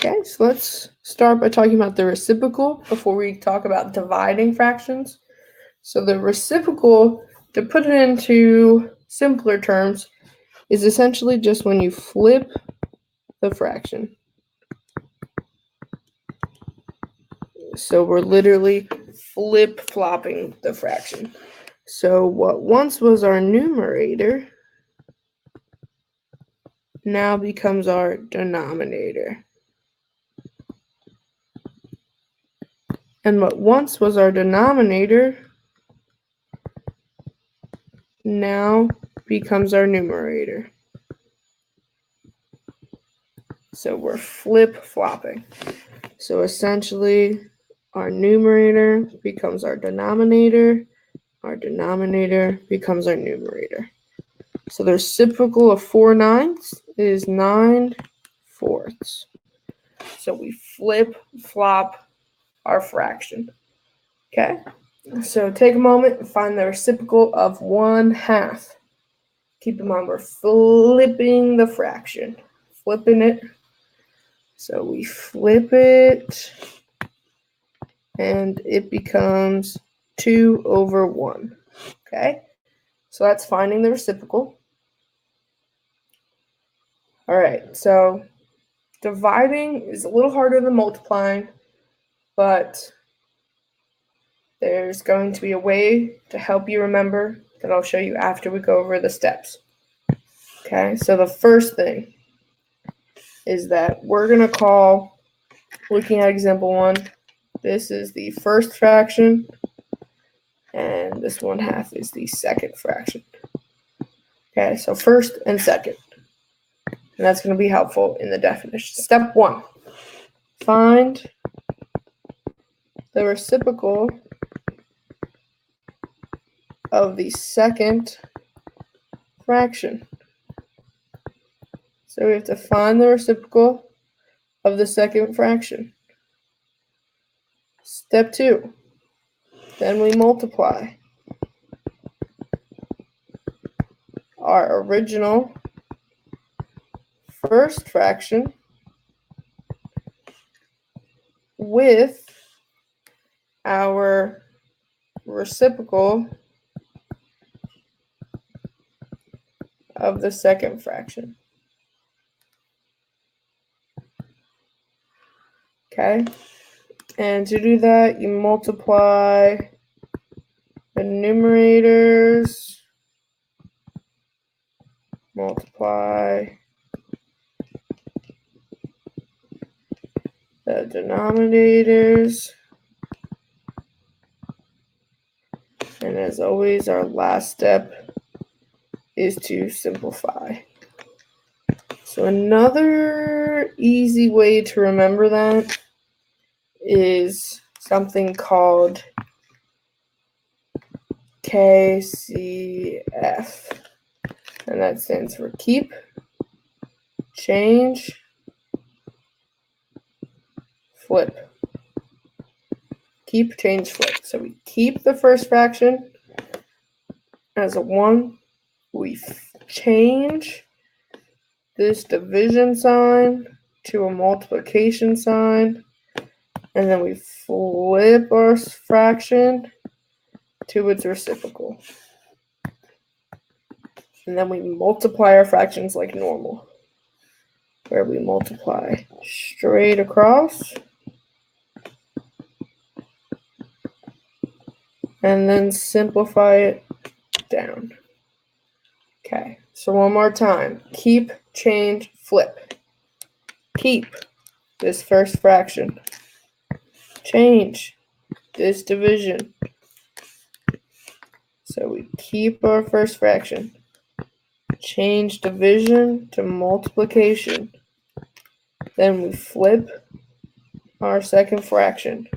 Okay, so let's start by talking about the reciprocal before we talk about dividing fractions. So the reciprocal, to put it into simpler terms, is essentially just when you flip the fraction. So we're literally flip-flopping the fraction. So what once was our numerator now becomes our denominator. And what once was our denominator now becomes our numerator. So we're flip-flopping. So essentially, our numerator becomes our denominator becomes our numerator. So the reciprocal of 4/9 is 9/4. So we flip-flop our fraction. Okay? So take a moment and find the reciprocal of 1/2. Keep in mind we're flipping the fraction. Flipping it. So we flip it and it becomes 2/1. Okay? So that's finding the reciprocal. All right, so dividing is a little harder than multiplying, but there's going to be a way to help you remember that I'll show you after we go over the steps. Okay, so the first thing is that we're going to call, looking at example 1, this is the first fraction, and this 1/2 is the second fraction. Okay, so first and second. And that's going to be helpful in the definition. Step 1, find the reciprocal of the second fraction. So we have to find the reciprocal of the second fraction. Step 2, then we multiply our original first fraction with our reciprocal of the second fraction. Okay, and to do that, you multiply the numerators, multiply the denominators, and as always, our last step is to simplify. So another easy way to remember that is something called KCF, and that stands for keep, change, flip. Keep, change, flip. So we keep the first fraction as a 1. We change this division sign to a multiplication sign. And then we flip our fraction to its reciprocal. And then we multiply our fractions like normal, where we multiply straight across. And then simplify it down. Okay, so one more time. Keep, change, flip. Keep this first fraction. Change this division. So we keep our first fraction. Change division to multiplication. Then we flip our second fraction.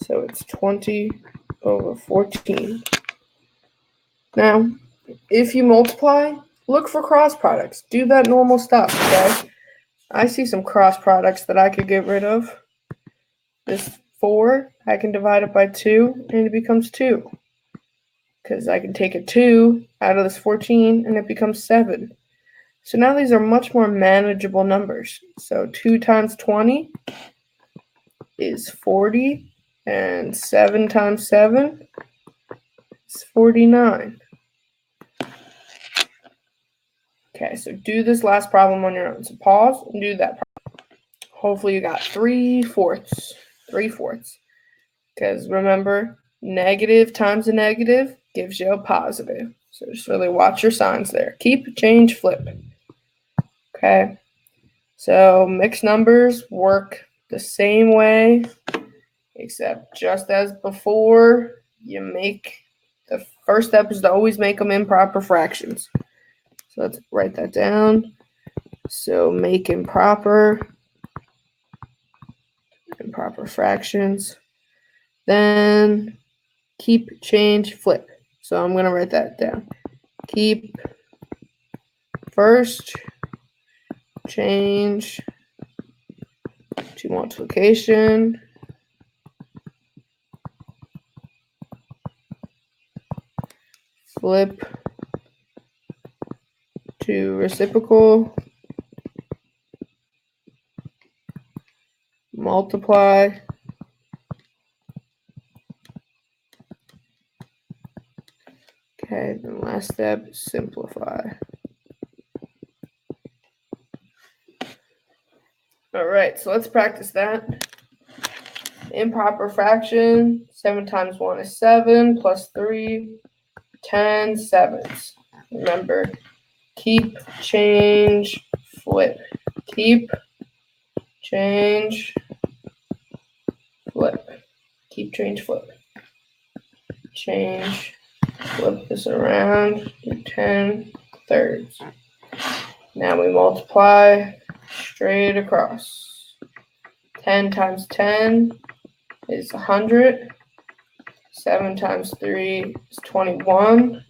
So it's 20/14. Now, if you multiply, look for cross products. Do that normal stuff, okay? I see some cross products that I could get rid of. This 4, I can divide it by 2, and it becomes 2. Because I can take a 2 out of this 14, and it becomes 7. So now these are much more manageable numbers. So 2 times 20 is 40, and 7 times 7 is 49. Okay, so do this last problem on your own. So pause and do that problem. Hopefully you got 3/4. 3/4. Because remember, negative times a negative gives you a positive. So just really watch your signs there. Keep, change, flip. Okay. So mixed numbers work the same way, except just as before, you make the first step is to always make them improper fractions. So let's write that down. So make improper fractions. Then keep, change, flip. So I'm going to write that down. Keep first, change to multiplication, flip to reciprocal, multiply, okay, then last step, simplify. All right, so let's practice that. Improper fraction, 7 times 1 is 7, plus 3, 10 sevenths. Remember, keep, change, flip. Keep, change, flip. Keep, change, flip. Change, flip this around, do 10 thirds. Now we multiply straight across. 10 times 10 is 100. 7 times 3 is 21.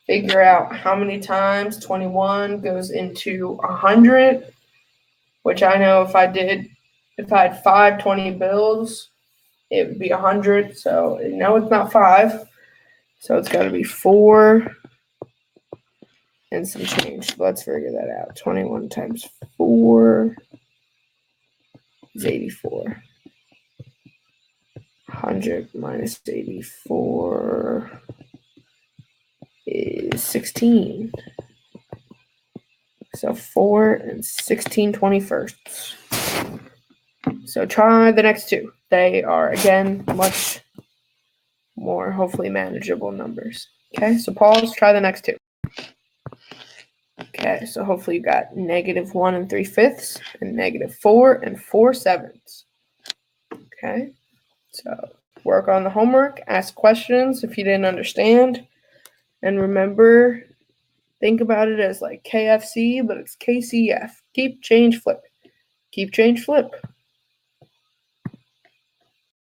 Figure out how many times 21 goes into 100, which I know if I had 5 20 bills, it would be 100. So no, it's not 5. So it's got to be 4 and some change. Let's figure that out. 21 times 4 is 84. 100 minus 84 is 16. So 4 and 16 21sts. So try the next two. They are, again, much more hopefully manageable numbers. Okay, so pause, try the next two. Okay, so hopefully you got -1 3/5 and -4 and 4/7. Okay, so work on the homework, ask questions if you didn't understand, and remember, think about it as like KFC, but it's KCF. Keep, change, flip. Keep, change, flip.